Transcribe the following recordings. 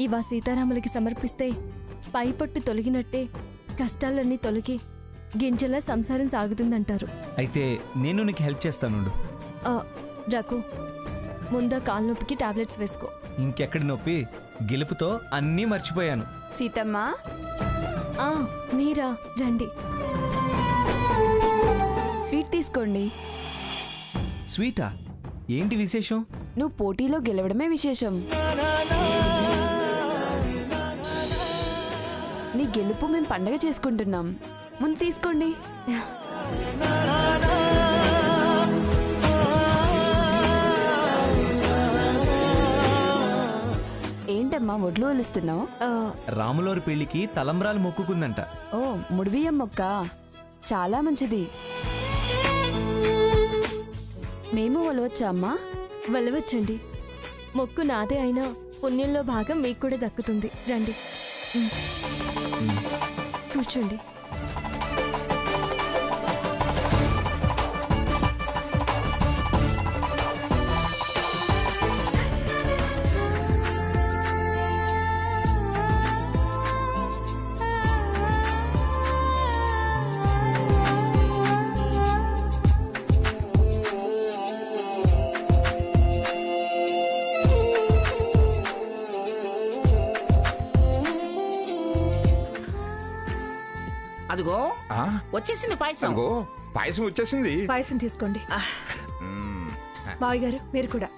ఇవా సీతారాములకి సమర్పిస్తే పైపట్టు తొలగినట్టే కష్టాలన్నీ తొలగి గింజల సంసారం సాగుతుందంటారు. అయితే నేను నీకు హెల్ప్ చేస్తానుండు. రఘు, ముందా కాలు నొప్పికి టాబ్లెట్స్ వేసుకో. ఇంకెక్కడి నొప్పి, గెలుపుతో అన్నీ మర్చిపోయాను. సీతమ్మ, మీరా రండి, స్వీట్ తీసుకోండి. స్వీటా? ఏంటి విశేషం? నువ్వు పోటీలో గెలవడమే విశేషం. నీ గెలుపు మేము పండగ చేసుకుంటున్నాం. ముందు తీసుకోండి. ఏంటమ్మా ఒడ్లు ఒలుస్తున్నావు? రాములోరి పెళ్లికి తలంబ్రాలు మొక్కుకుందంట. ఓ, ముడిబియ్యం మొక్క చాలా మంచిది. మేము ఒలవచ్చా అమ్మా? వెళ్ళవచ్చండి. మొక్కు నాదే అయినా పుణ్యంలో భాగం మీకు కూడా దక్కుతుంది. రండి, కూర్చోండి. అదిగో వచ్చేసింది పాయసం. పాయసం వచ్చేసింది. పాయసం తీసుకోండి. బాయ్ గారు మీరు కూడా.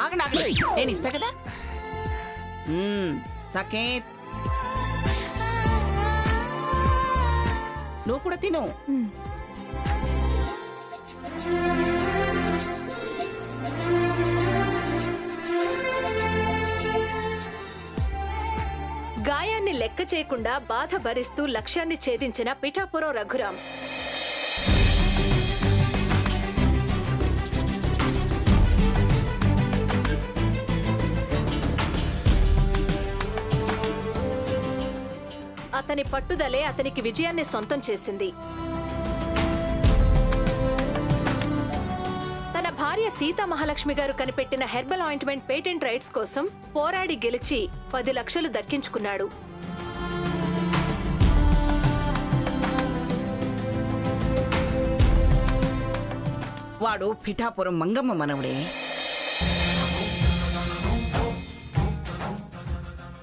ఆగండి ఆగండి, నేను ఇస్తా కదా. సకేత్, నువ్వు కూడా తిను. గాయాన్ని లెక్క చేయకుండా బాధ భరిస్తూ లక్ష్యాన్ని ఛేదించిన పిఠాపురం రఘురాం. అతని పట్టుదలే అతనికి విజయాన్ని సొంతం చేసింది. తన భార్య సీతా మహాలక్ష్మి గారు కనిపెట్టిన హెర్బల్ ఆయింట్మెంట్ పేటెంట్ రైట్స్ కోసం పోరాడి గెలిచి 10 లక్షలు దక్కించుకున్నాడు. వాడు పిఠాపురం మంగమ్మ మనవడే.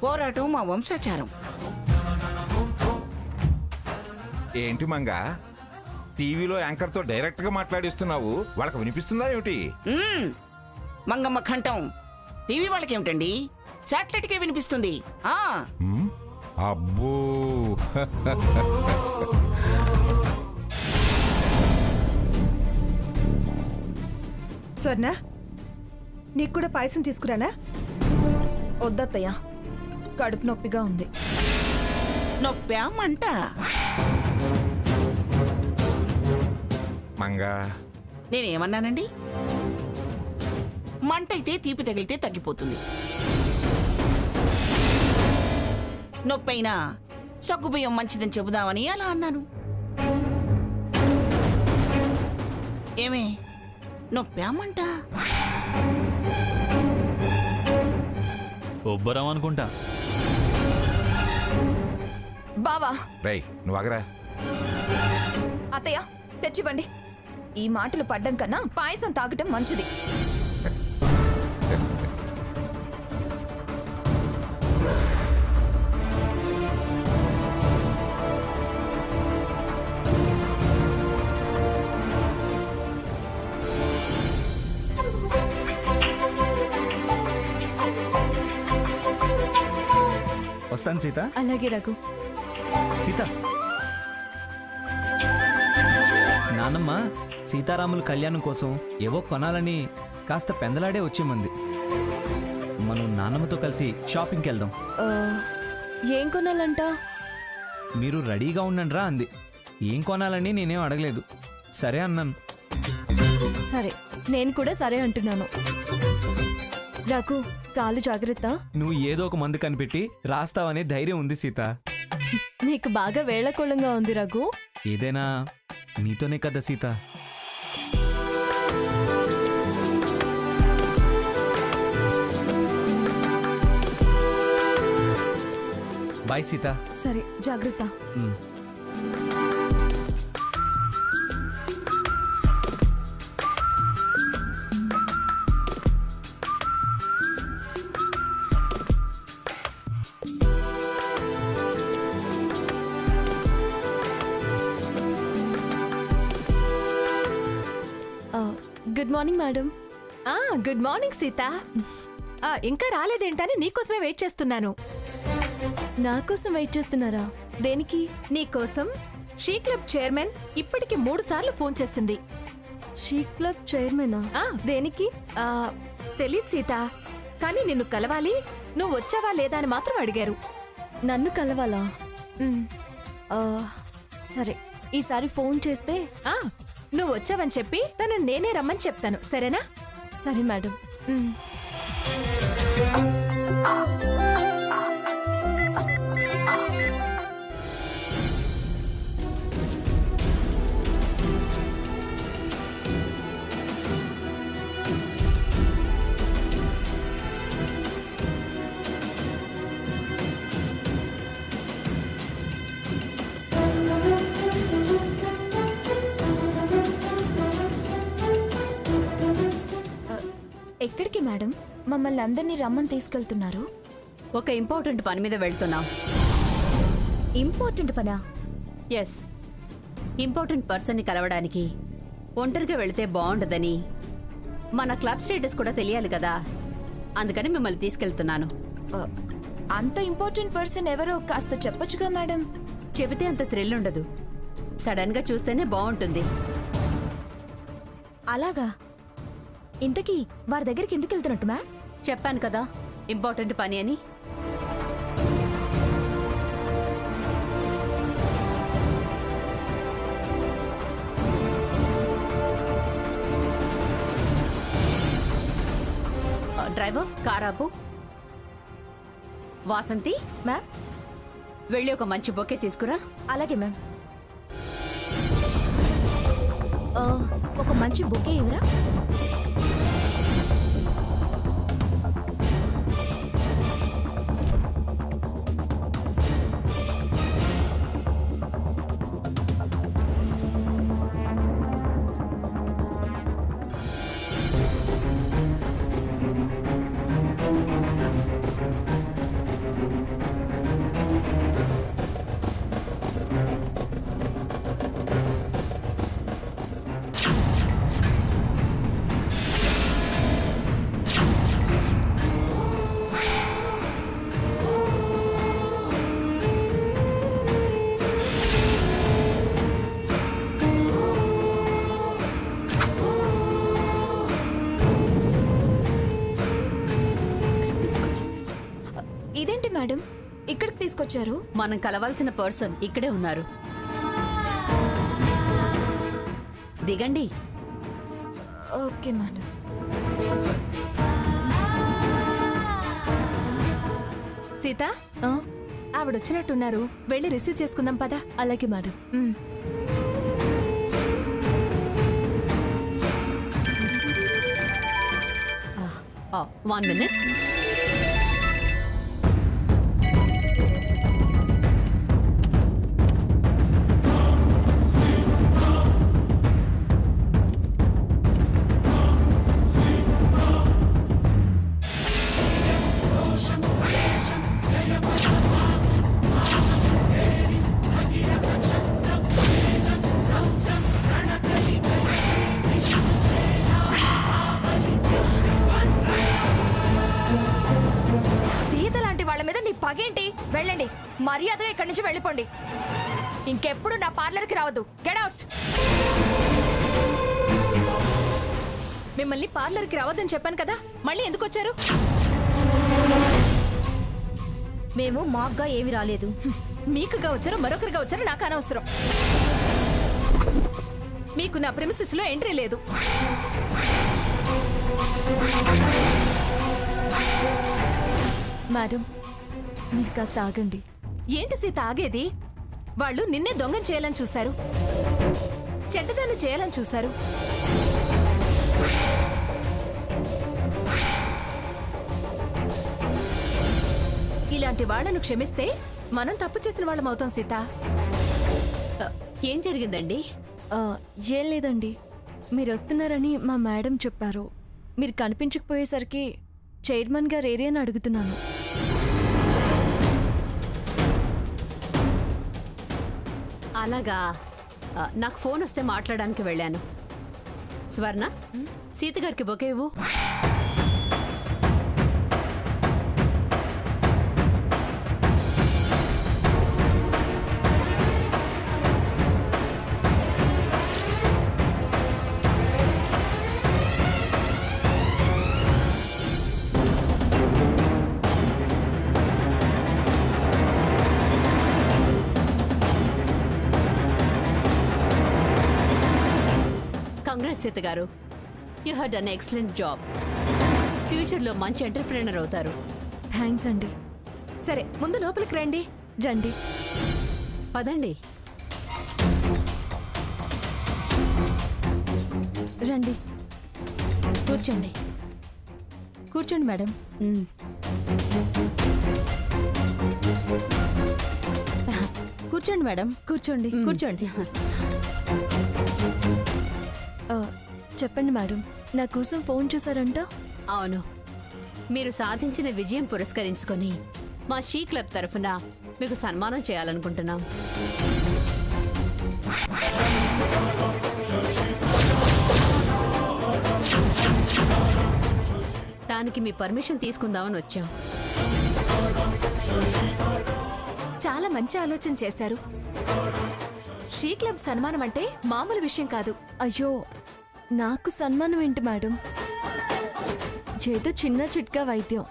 పోరాటం మా వంశాచారం. ఏంటి మంగ, టీవీలో యాంకర్ తో డైరెక్ట్ గా మాట్లాడిస్తున్నావు? వాళ్ళకి వినిపిస్తుందా ఏమిటి? మంగమ్మ కంఠం టీవీ వాళ్ళకేమిటండి, శాటిలైట్ కే వినిపిస్తుంది. అబ్బో, స్వర్ణ, నీకు కూడా పాయసం తీసుకురానా? వద్దత్తయ్య, కడుపు నొప్పిగా ఉంది. నొప్పామంట. మంగా, నేనేమన్నానండి? మంట అయితే తీపి తగిలితే తగ్గిపోతుంది. నొప్పైనా సగ్గుబియ్యం మంచిదని చెబుదామని అలా అన్నాను. ఏమే, నొప్పామంట. ఒబ్బరం అనుకుంటా. బావా, రేయ్ నువ్వు ఆగరా. అత్తయ్య తెచ్చివ్వండి. ఈ మాటలు పడ్డం కన్నా పాయసం తాగటం మంచిది. వస్తాను సీత. అలాగే రఘు. సీత, నానమ్మ సీతారాముల కళ్యాణం కోసం ఏవో కొనాలని కాస్త పెందలాడే వచ్చేమంది. మనం నానమ్మతో కలిసి షాపింగ్కి వెళ్దాం. ఏం కొనాలంట? మీరు రెడీగా ఉండండిరా అంది. ఏం కొనాలని నేనేం అడగలేదు, సరే అన్నాను. సరే, నేను కూడా సరే అంటున్నాను. రఘు, కాలు జాగ్రత్త. నువ్వు ఏదో ఒక మందు కనిపెట్టి రాస్తావనే ధైర్యం ఉంది సీత. నీకు బాగా వేళకోళంగా ఉంది రఘు. ఏదైనా నీతోనే కదా సీత. బాయ్ సీత. సరే జాగ్రత్త. మ్. Good morning madam. Good morning Sita. ఇంకా రాలేదేంటని నీకోసమే వెయిట్ చేస్తున్నాను. నా కోసం వెయిట్ చేస్తున్నారా? దేనికి? నీకోసం షీ క్లబ్ చైర్మన్ ఇప్పటికి 3 సార్లు ఫోన్ చేసింది. షీ క్లబ్ చైర్మనా? ఆ, దేనికి? తెలీదు సీత, కానీ నిన్ను కలవాలి, నువ్వు వచ్చావా లేదా అని మాత్రం అడిగారు. నన్ను కలవాలా? ఉమ్, ఆ, సరే ఈసారి ఫోన్ చేస్తే. ఆ, నువ్వు వచ్చావని చెప్పి తను నేనే రమ్మని చెప్తాను, సరేనా? సరే మేడం. ఉమ్. ఎక్కడికి మేడం మమ్మల్ని అందరినీ రమ్మని తీసుకెళ్తున్నారు? ఒక ఇంపార్టెంట్ పని మీద వెళ్తున్నాం. ఇంపార్టెంట్ పనా? ఎస్, ఇంపార్టెంట్ పర్సన్ని కలవడానికి ఒంటరిగా వెళితే బాగుండదని మన క్లబ్ స్టేటస్ కూడా తెలియాలి కదా, అందుకని మిమ్మల్ని తీసుకెళ్తున్నాను. ఆ, అంత ఇంపార్టెంట్ పర్సన్ ఎవరో కాస్త చెప్పొచ్చుగా మేడం. చెబితే అంత థ్రిల్ ఉండదు, సడన్ గా చూస్తేనే బాగుంటుంది. అలాగా? ఇంతకీ వారి దగ్గరికి ఎందుకు వెళ్తున్నట్టు మ్యామ్? చెప్పాను కదా ఇంపార్టెంట్ పని అని. డ్రైవర్, కారాపు. వాసంతి, మ్యామ్ వెళ్ళి ఒక మంచి బొకే తీసుకురా. అలాగే మ్యామ్. ఒక మంచి బుకే ఇవ్వరా? ఇదేంటి మేడం ఇక్కడికి తీసుకొచ్చారు? మనం కలవాల్సిన పర్సన్ ఇక్కడే ఉన్నారు. దిగండి. Okay madam. సీత, ఆ, ఆవిడొచ్చినట్టున్నారు, వెళ్ళి రిసీవ్ చేసుకుందాం పదా. అలాగే madam. Um. One minute. Sita లాంటి వాళ్ళ మీద నీ పగేంటి? వెళ్ళండి, మర్యాదగా ఇక్కడి నుంచి వెళ్ళిపోండి. ఇంకెప్పుడు నా పార్లర్కి రావద్దు. Get out. మిమ్మల్ని పార్లర్కి రావద్దని చెప్పాను కదా, మళ్ళీ ఎందుకు వచ్చారు? మేము మాగ్గా ఏమి రాలేదు. మీకుగా వచ్చారో మరొకరిగా వచ్చారో నాకు అనవసరం. మీకు నా ప్రిమిసెస్ లో ఎంట్రీ లేదు. మేడం మీరు కాస్త ఆగండి. ఏంటి సీత ఆగేది? వాళ్ళు నిన్నే దొంగం చేయాలని చూశారు, చెడ్డదాన్ని చేయాలని చూశారు. ఇలాంటి వాళ్ళను క్షమిస్తే మనం తప్పు చేసిన వాళ్ళం అవుతాం సీత. ఏం జరిగిందండి? ఏం లేదండి, మీరు వస్తున్నారని మా మేడం చెప్పారు. మీరు కనిపించకపోయేసరికి చైర్మన్ గారు ఏరియా అని అడుగుతున్నాను. అలాగా, నాకు ఫోన్ వస్తే మాట్లాడడానికి వెళ్ళాను. స్వర్ణ, సీత గారికి బొకే ఇవ్వు. కంగ్రాట్స్ సీత గారు, you have done excellent job. ఫ్యూచర్లో మంచి ఎంటర్ప్రెనర్ అవుతారు. థ్యాంక్స్ అండి. సరే, ముందు లోపలికి రండి. రండి. పదండి. రండి. కూర్చోండి. కూర్చోండి మేడం. మ్, కూర్చోండి మేడం. కూర్చోండి. కూర్చోండి. చెప్పండి మేడం, నా కోసం ఫోన్ చేశారంట. అవును, మీరు సాధించిన విజయం పురస్కరించుకొని మా షీ క్లబ్ తరఫున మీకు సన్మానం చేయాలనుకుంటున్నాం. దానికి మీ పర్మిషన్ తీసుకుందామని వచ్చాం. చాలా మంచి ఆలోచన చేశారు. షీ క్లబ్ సన్మానం అంటే మామూలు విషయం కాదు. అయ్యో, నాకు సన్మానం ఏంటి మేడం? ఏదో చిన్న చిట్కా వైద్యం,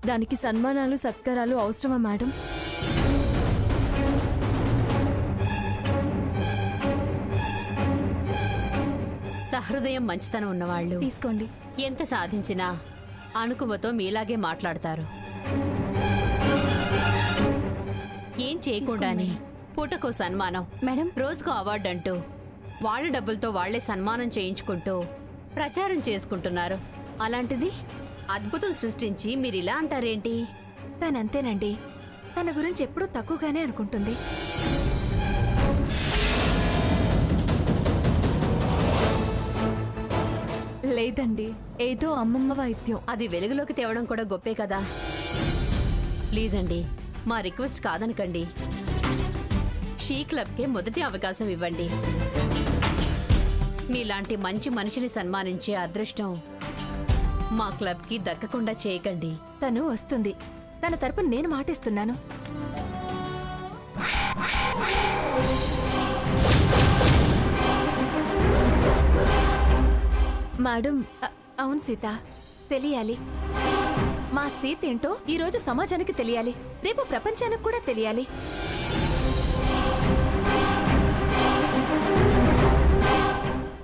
దానికి సన్మానాలు సత్కారాలు అవసరమా మేడం? సహృదయం, మంచితనం ఉన్నవాళ్ళు తీసుకోండి. ఎంత సాధించినా అణుకువతో మీలాగే మాట్లాడతారు. ఏం చేయకుండానే పూటకో సన్మానం, మేడం, రోజుకో అవార్డు అంటూ వాళ్ళ డబ్బులతో వాళ్లే సన్మానం చేయించుకుంటూ ప్రచారం చేసుకుంటున్నారు. అలాంటిది అద్భుతం సృష్టించి మీరు ఇలా అంటారేంటి? తనంతేనండి, తన గురించి ఎప్పుడూ తక్కువగానే అనుకుంటుంది. లేదండి, ఏదో అమ్మమ్మ వైద్యం. అది వెలుగులోకి తేవడం కూడా గొప్పే కదా. ప్లీజ్ అండి, మా రిక్వెస్ట్ కాదనకండి. షీ క్లబ్కే మొదటి అవకాశం ఇవ్వండి. మీలాంటి మంచి మనిషిని సన్మానించే అదృష్టం మా క్లబ్కి దక్కకుండా చేయకండి. తను వస్తుంది. తన తరపున నేను మాటిస్తున్నాను. మేడం, అవును సీత, తెలియాలి. మా సీత ఏంటో ఈరోజు సమాజానికి తెలియాలి, రేపు ప్రపంచానికి కూడా తెలియాలి.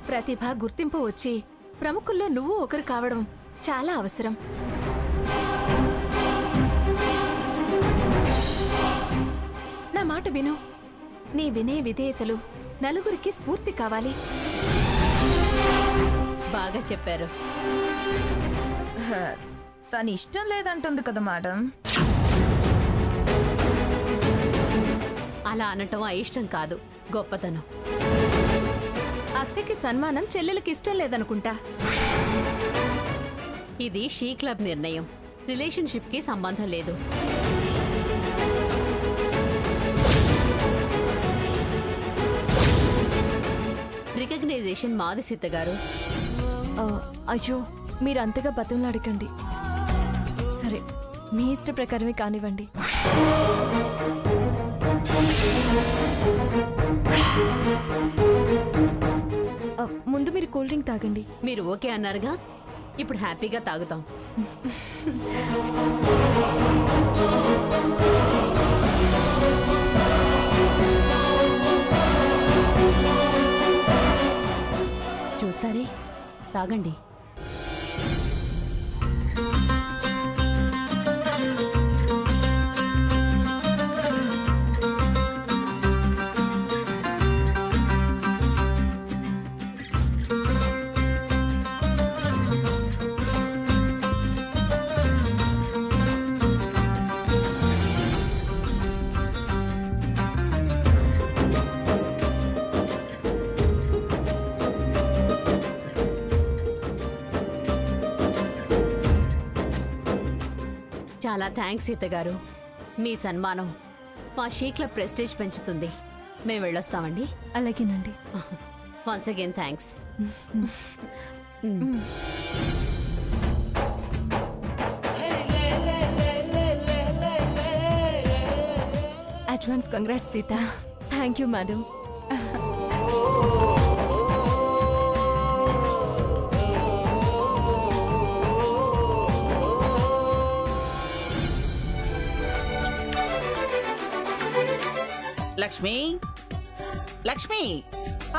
ప్రతిభ, గుర్తింపు వచ్చి ప్రముఖుల్లో నువ్వు ఒకరు కావడం చాలా అవసరం. నా మాట విను. నీ వినయ విధేయతలు నలుగురికి స్ఫూర్తి కావాలి. బాగా చెప్పారు. తన ఇష్టం లేదంటుంది కదా మేడం. అలా అనటం అయిష్టం కాదు, గొప్పతనం. అక్కకి సన్మానం, చెల్లెలకి ఇష్టం లేదనుకుంటా. ఇది షీ క్లబ్ నిర్ణయం, రిలేషన్షిప్కి సంబంధం లేదు. రికగ్నైజేషన్ మాది సీత గారు. అయ్యో, మీరు అంతగా బతంలాడకండి. సరే, మీ ఇష్ట ప్రకారమే కానివ్వండి. ముందు మీరు కూల్ డ్రింక్ తాగండి. మీరు ఓకే అన్నారుగా, ఇప్పుడు హ్యాపీగా తాగుతాం. చూస్తారే, తాగండి. చాలా థ్యాంక్స్ సీత గారు. మీ సన్మానం మా షీ క్లబ్ ప్రెస్టేజ్ పెంచుతుంది. మేము వెళ్ళొస్తామండి. అలాగేనండి. Once again thanks. Advance congrats Sita. Thank you madam. Lakshmi, Lakshmi,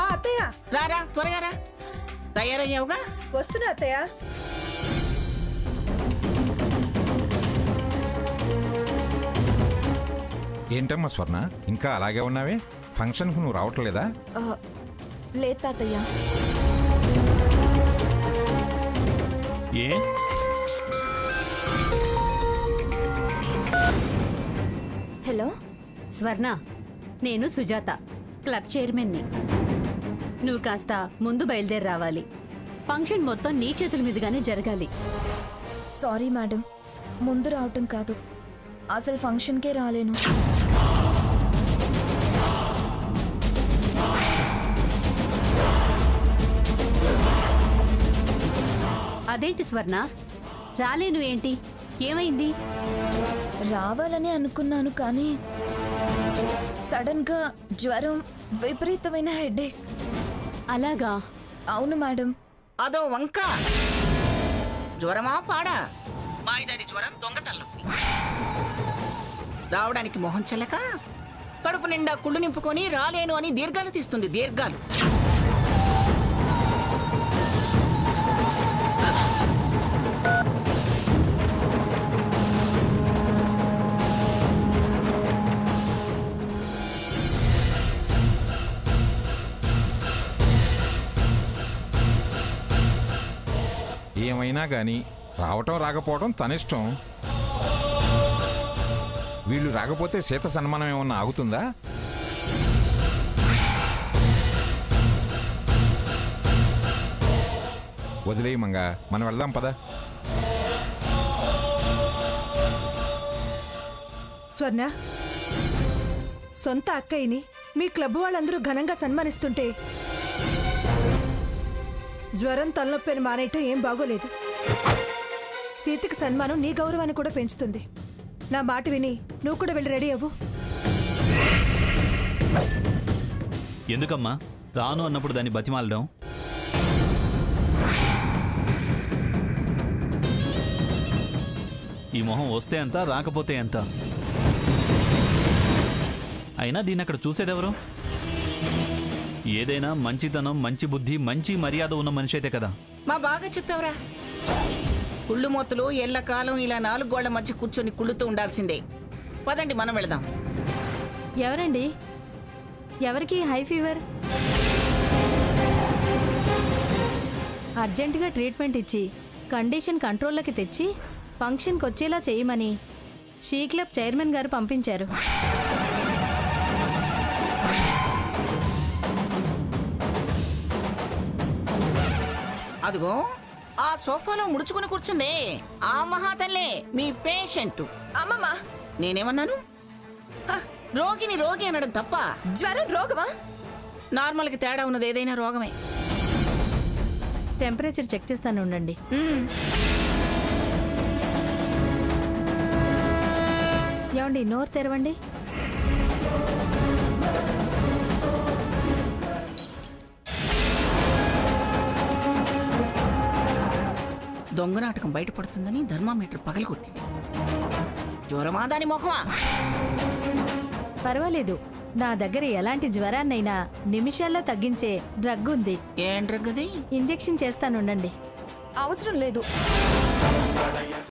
అత్తయ్య రారా త్వరగా రా. తయారయ్యావుగా? వస్తున్నా అత్తయ్య. ఏంటమ్మా స్వర్ణ, ఇంకా అలాగే ఉన్నావే? ఫంక్షన్కు నువ్వు రావట్లేదా? లేదు తాతయ్య. ఏ హలో స్వర్ణ, నేను సుజాత, క్లబ్ చైర్మన్ని. నువ్వు కాస్త ముందు బయలుదేరి రావాలి. ఫంక్షన్ మొత్తం నీ చేతుల మీదుగానే జరగాలి. సారీ మేడం, ముందు రావటం కాదు, అసలు ఫంక్షన్కే రాలేను. అదేంటి స్వర్ణ, రాలేను ఏంటి? ఏమైంది? రావాలని అనుకున్నాను కానీ సడన్ గా జ్వరం, విపరీతమైన హెడేక్. అలాగా? అవును మేడం. అదో వంక. జ్వరమా పాడా? మాయిదారి జ్వరం, దొంగతల్లం. రావడానికి మొహం చెల్లక కడుపు నిండా కుళ్ళు నింపుకొని రాలేను అని దీర్ఘాలు తీస్తుంది. దీర్ఘాలు. ఏమైనా గాని రావటం రాకపోవటం తనిష్టం. వీళ్ళు రాకపోతే సీత సన్మానం ఏమన్నా ఆగుతుందా? వదిలేయమంగా, మనం వెళ్దాం పద. స్వర్ణ, సొంత అక్కయ్యని మీ క్లబ్ వాళ్ళందరూ ఘనంగా సన్మానిస్తుంటే జ్వరం, తలనొప్పిని మానేయటం ఏం బాగోలేదు. సీతకి సన్మానం నీ గౌరవాన్ని కూడా పెంచుతుంది. నా మాట విని నువ్వు కూడా వెళ్ళి రెడీ అవ్వు. ఎందుకమ్మా రాను అన్నప్పుడు దాన్ని బతిమాలడం? ఈ మొహం వస్తే ఎంత, రాకపోతే ఎంత? అయినా దీన్ని అక్కడ చూసేదెవరు? ఏదైనా మంచితనం, మంచి బుద్ధి, మంచి మర్యాద ఉన్న మనిషి అయితే కదా. మా బాగా చెప్పావురా. కుళ్ళు మూతలు ఎల్లకాలం ఇలా 4 గోళ్ల మధ్య కూర్చొని కుళ్ళుతూ ఉండాల్సిందే. పదండి మనం వెళదాం. ఎవరండి? ఎవరికి హై ఫీవర్? అర్జెంటుగా ట్రీట్మెంట్ ఇచ్చి కండిషన్ కంట్రోల్లోకి తెచ్చి ఫంక్షన్కి వచ్చేలా చేయమని షీ క్లబ్ చైర్మన్ గారు పంపించారు. అదిగో ఆ సోఫాలో ముడుచుకుని కూర్చుందే ఆ మహాతల్లే మీ పేషెంట్. అమ్మమ్మ, నేనేమన్నాను? రోగిని రోగి అనడం తప్ప. జ్వరం రోగమా? నార్మల్కి తేడా ఉన్నది ఏదైనా రోగమే. టెంపరేచర్ చెక్ చేస్తాను, ఉండండి. ఏమండి, నోరు తెరవండి. దొంగ నాటకం బయటపడుతుందని థర్మామీటర్ పగలగొట్టింది. జ్వరమా దాని ముఖమా? పర్వాలేదు, నా దగ్గర ఎలాంటి జ్వరాన్నైనా నిమిషాల్లో తగ్గించే డ్రగ్ ఉంది. ఏం డ్రగ్ అది? ఇంజెక్షన్ చేస్తాను, ఉండండి. అవసరం లేదు.